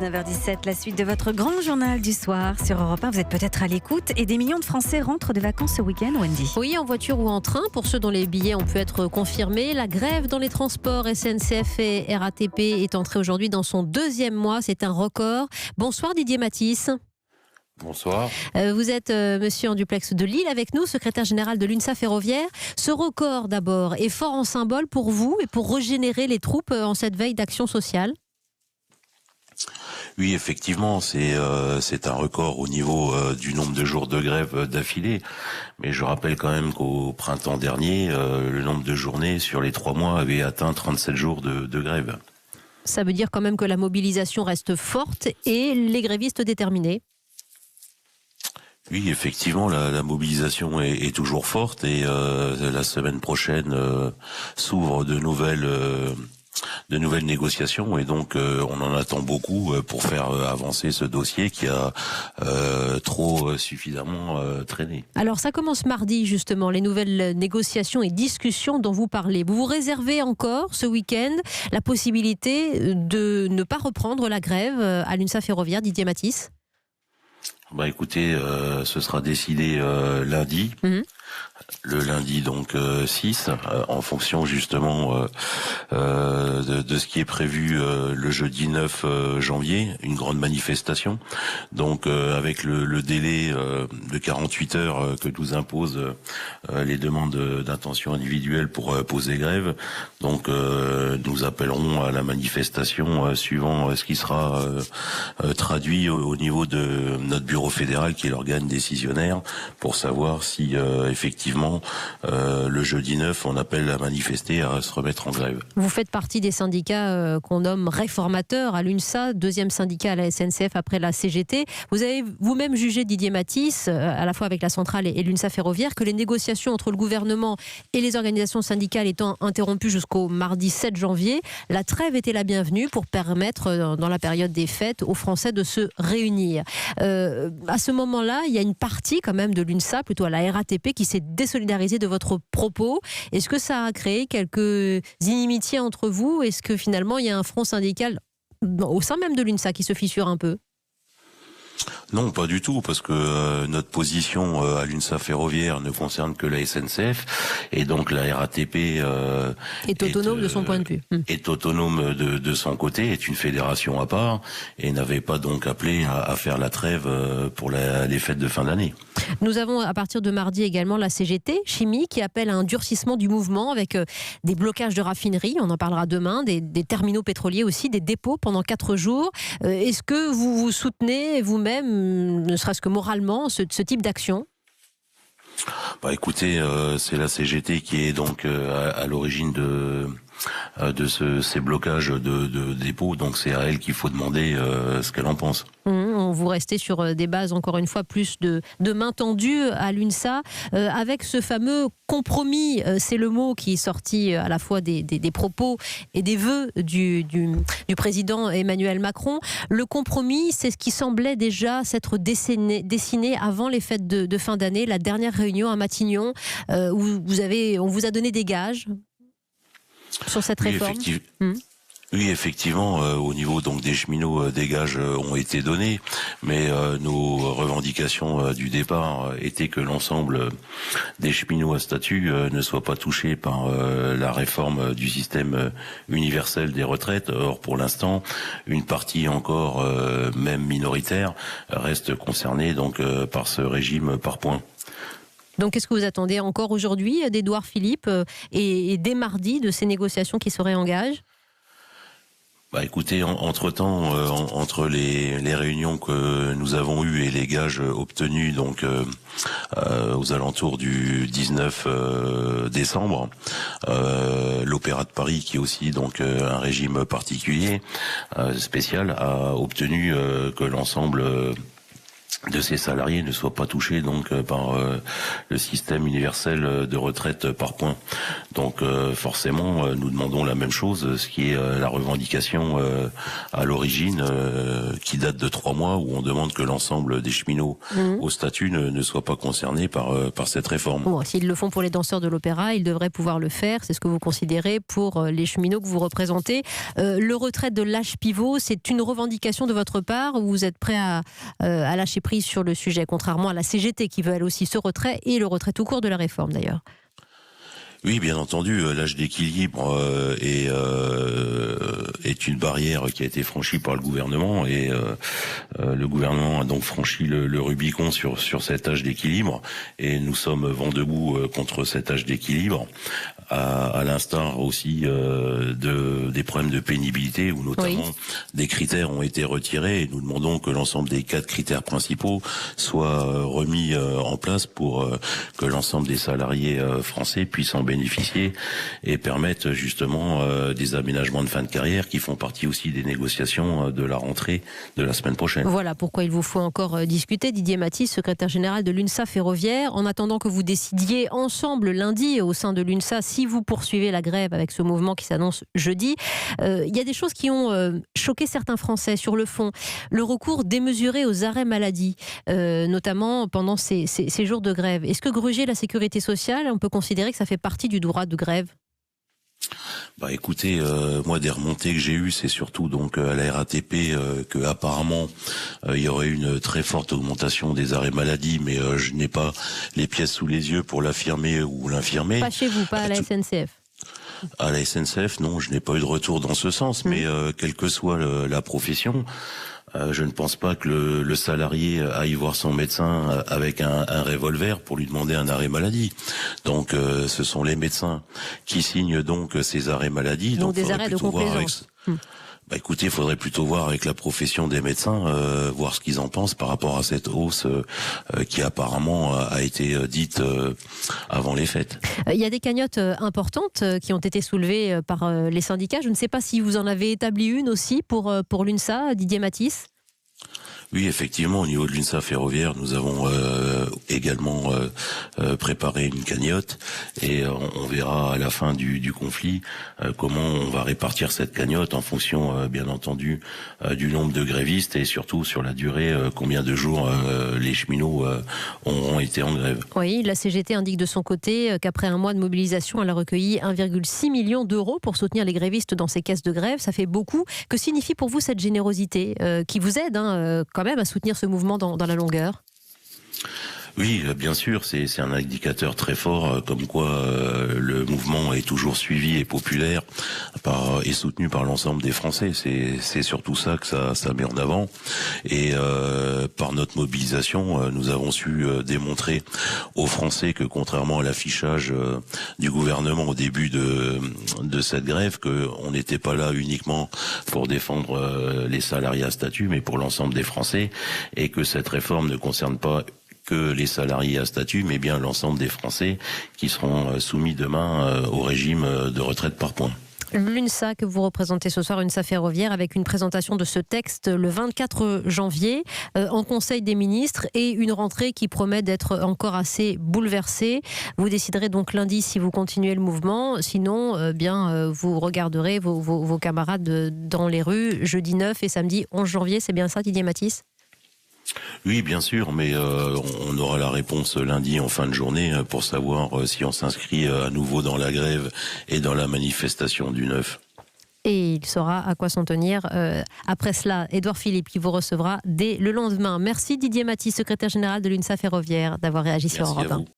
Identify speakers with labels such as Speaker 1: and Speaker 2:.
Speaker 1: 19h17, la suite de votre grand journal du soir sur Europe 1. Vous êtes peut-être à l'écoute et des millions de Français rentrent de vacances ce week-end, Wendy.
Speaker 2: Oui, en voiture ou en train. Pour ceux dont les billets ont pu être confirmés, la grève dans les transports SNCF et RATP est entrée aujourd'hui dans son deuxième mois. C'est un record. Bonsoir Didier Matisse.
Speaker 3: Bonsoir.
Speaker 2: Vous êtes monsieur en duplex de Lille avec nous, secrétaire général de l'UNSA Ferroviaire. Ce record d'abord est fort en symbole pour vous et pour régénérer les troupes en cette veille d'action sociale.
Speaker 3: Oui, effectivement, c'est un record au niveau du nombre de jours de grève d'affilée. Mais je rappelle quand même qu'au printemps dernier, le nombre de journées sur les 3 mois avait atteint 37 jours de grève.
Speaker 2: Ça veut dire quand même que la mobilisation reste forte et les grévistes déterminés.
Speaker 3: Oui, effectivement, la mobilisation est toujours forte et la semaine prochaine s'ouvrent de nouvelles négociations et donc on en attend beaucoup pour faire avancer ce dossier qui a suffisamment traîné.
Speaker 2: Alors ça commence mardi justement, les nouvelles négociations et discussions dont vous parlez. Vous vous réservez encore ce week-end la possibilité de ne pas reprendre la grève à l'UNSA Ferroviaire, Didier Matisse ?
Speaker 3: Bah écoutez, ce sera décidé lundi. Le lundi donc 6, en fonction justement de ce qui est prévu le jeudi 9 janvier, une grande manifestation. Donc avec le délai de 48 heures que nous imposent les demandes d'intention individuelle pour poser grève. Donc nous appellerons à la manifestation suivant ce qui sera traduit au niveau de notre bureau fédéral qui est l'organe décisionnaire pour savoir si effectivement le jeudi 9 on appelle à manifester, à se remettre en grève.
Speaker 2: Vous faites partie des syndicats qu'on nomme réformateurs à l'UNSA, deuxième syndicat à la SNCF après la CGT. Vous avez vous-même jugé, Didier Matisse, à la fois avec la centrale et l'UNSA Ferroviaire, que les négociations entre le gouvernement et les organisations syndicales étant interrompues jusqu'au mardi 7 janvier, la trêve était la bienvenue pour permettre, dans la période des fêtes, aux Français de se réunir. À ce moment-là, il y a une partie quand même de l'UNSA, plutôt à la RATP, qui s'est désolidarisée de votre propos. Est-ce que ça a créé quelques inimitiés entre vous ? Est-ce que finalement il y a un front syndical au sein même de l'UNSA qui se fissure un peu ?
Speaker 3: Non, pas du tout, parce que notre position à l'UNSA Ferroviaire ne concerne que la SNCF, et donc la RATP
Speaker 2: est autonome de son point de vue.
Speaker 3: Est autonome de son côté, est une fédération à part, et n'avait pas donc appelé à faire la trêve pour les fêtes de fin d'année.
Speaker 2: Nous avons à partir de mardi également la CGT, Chimie, qui appelle à un durcissement du mouvement avec des blocages de raffineries, on en parlera demain, des terminaux pétroliers aussi, des dépôts pendant 4 jours. Est-ce que vous vous soutenez vous-même, ne serait-ce que moralement, ce type d'action ?
Speaker 3: Bah écoutez, c'est la CGT qui est donc à l'origine de ces blocages de dépôts, donc c'est à elle qu'il faut demander ce qu'elle en pense.
Speaker 2: Vous restez sur des bases, encore une fois, plus de main tendue à l'UNSA, avec ce fameux compromis, c'est le mot qui est sorti à la fois des propos et des vœux du président Emmanuel Macron. Le compromis, c'est ce qui semblait déjà s'être dessiné avant les fêtes de fin d'année, la dernière réunion à Matignon, où on vous a donné des gages sur cette réforme.
Speaker 3: Oui, effectivement, au niveau donc des cheminots, des gages ont été donnés, mais nos revendications du départ étaient que l'ensemble des cheminots à statut ne soient pas touchés par la réforme du système universel des retraites. Or, pour l'instant, une partie encore, même minoritaire, reste concernée donc par ce régime par points.
Speaker 2: Donc, qu'est-ce que vous attendez encore aujourd'hui d'Édouard Philippe et dès mardi de ces négociations qui se réengagent ?
Speaker 3: Bah écoutez, entre-temps, entre les réunions que nous avons eues et les gages obtenus donc aux alentours du 19 décembre, l'Opéra de Paris, qui est aussi donc un régime particulier, spécial, a obtenu que l'ensemble de ces salariés ne soient pas touchés donc par le système universel de retraite par points. Donc forcément, nous demandons la même chose, ce qui est la revendication à l'origine, qui date de 3 mois, où on demande que l'ensemble des cheminots au statut ne soient pas concernés par cette réforme.
Speaker 2: Bon, s'ils le font pour les danseurs de l'opéra, ils devraient pouvoir le faire. C'est ce que vous considérez pour les cheminots que vous représentez. Le retrait de l'âge pivot, c'est une revendication de votre part, ou vous êtes prêt à lâcher prise sur le sujet, contrairement à la CGT qui veut elle aussi ce retrait et le retrait tout court de la réforme d'ailleurs?
Speaker 3: Oui, bien entendu, l'âge d'équilibre est une barrière qui a été franchie par le gouvernement, et le gouvernement a donc franchi le Rubicon sur cet âge d'équilibre, et nous sommes vent debout contre cet âge d'équilibre, à l'instar aussi des problèmes de pénibilité, où notamment des critères ont été retirés, et nous demandons que l'ensemble des 4 critères principaux soient remis en place pour que l'ensemble des salariés français puissent en bénéficier et permettre justement des aménagements de fin de carrière qui font partie aussi des négociations de la rentrée de la semaine prochaine.
Speaker 2: Voilà pourquoi il vous faut encore discuter. Didier Mathis, secrétaire général de l'UNSA Ferroviaire. En attendant que vous décidiez ensemble lundi au sein de l'UNSA si vous poursuivez la grève avec ce mouvement qui s'annonce jeudi, il y a des choses qui ont choqué certains Français sur le fond. Le recours démesuré aux arrêts maladie, notamment pendant ces jours de grève. Est-ce que gruger la sécurité sociale, on peut considérer que ça fait partie du droit de grève?
Speaker 3: Bah écoutez, moi des remontées que j'ai eues, c'est surtout donc à la RATP que apparemment il y aurait une très forte augmentation des arrêts maladie, mais je n'ai pas les pièces sous les yeux pour l'affirmer ou l'infirmer.
Speaker 2: Pas chez vous, pas à la SNCF.
Speaker 3: À la SNCF, non, je n'ai pas eu de retour dans ce sens, mais quelle que soit la profession, je ne pense pas que le salarié aille voir son médecin avec un revolver pour lui demander un arrêt maladie. Donc ce sont les médecins qui signent donc ces arrêts maladie.
Speaker 2: Donc des arrêts de complaisance.
Speaker 3: Bah écoutez, il faudrait plutôt voir avec la profession des médecins, voir ce qu'ils en pensent par rapport à cette hausse qui apparemment a été dite avant les fêtes.
Speaker 2: Il y a des cagnottes importantes qui ont été soulevées par les syndicats. Je ne sais pas si vous en avez établi une aussi pour l'UNSA, Didier Mathis.
Speaker 3: Oui, effectivement, au niveau de l'UNSA Ferroviaire, nous avons également préparé une cagnotte, et on verra à la fin du conflit comment on va répartir cette cagnotte en fonction, bien entendu, du nombre de grévistes, et surtout sur la durée, combien de jours les cheminots auront été en grève.
Speaker 2: Oui, la CGT indique de son côté qu'après un mois de mobilisation, elle a recueilli 1,6 million d'euros pour soutenir les grévistes dans ces caisses de grève. Ça fait beaucoup. Que signifie pour vous cette générosité qui vous aide quand même à soutenir ce mouvement dans la longueur?
Speaker 3: Oui, bien sûr, c'est un indicateur très fort, comme quoi le mouvement est toujours suivi et populaire et soutenu par l'ensemble des Français. C'est surtout ça que ça met en avant. Et par notre mobilisation, nous avons su démontrer aux Français que, contrairement à l'affichage du gouvernement au début de cette grève, que on n'était pas là uniquement pour défendre les salariés à statut, mais pour l'ensemble des Français, et que cette réforme ne concerne pas que les salariés à statut, mais bien l'ensemble des Français qui seront soumis demain au régime de retraite par points.
Speaker 2: L'UNSA que vous représentez ce soir, UNSA Ferroviaire, avec une présentation de ce texte le 24 janvier en Conseil des ministres, et une rentrée qui promet d'être encore assez bouleversée. Vous déciderez donc lundi si vous continuez le mouvement, sinon vous regarderez vos camarades dans les rues jeudi 9 et samedi 11 janvier. C'est bien ça, Didier Mathis?
Speaker 3: Oui, bien sûr, mais on aura la réponse lundi en fin de journée pour savoir si on s'inscrit à nouveau dans la grève et dans la manifestation du 9.
Speaker 2: Et il saura à quoi s'en tenir. Après cela, Édouard Philippe qui vous recevra dès le lendemain. Merci Didier Mathis, secrétaire général de l'UNSA Ferroviaire, d'avoir réagi sur Europe 1.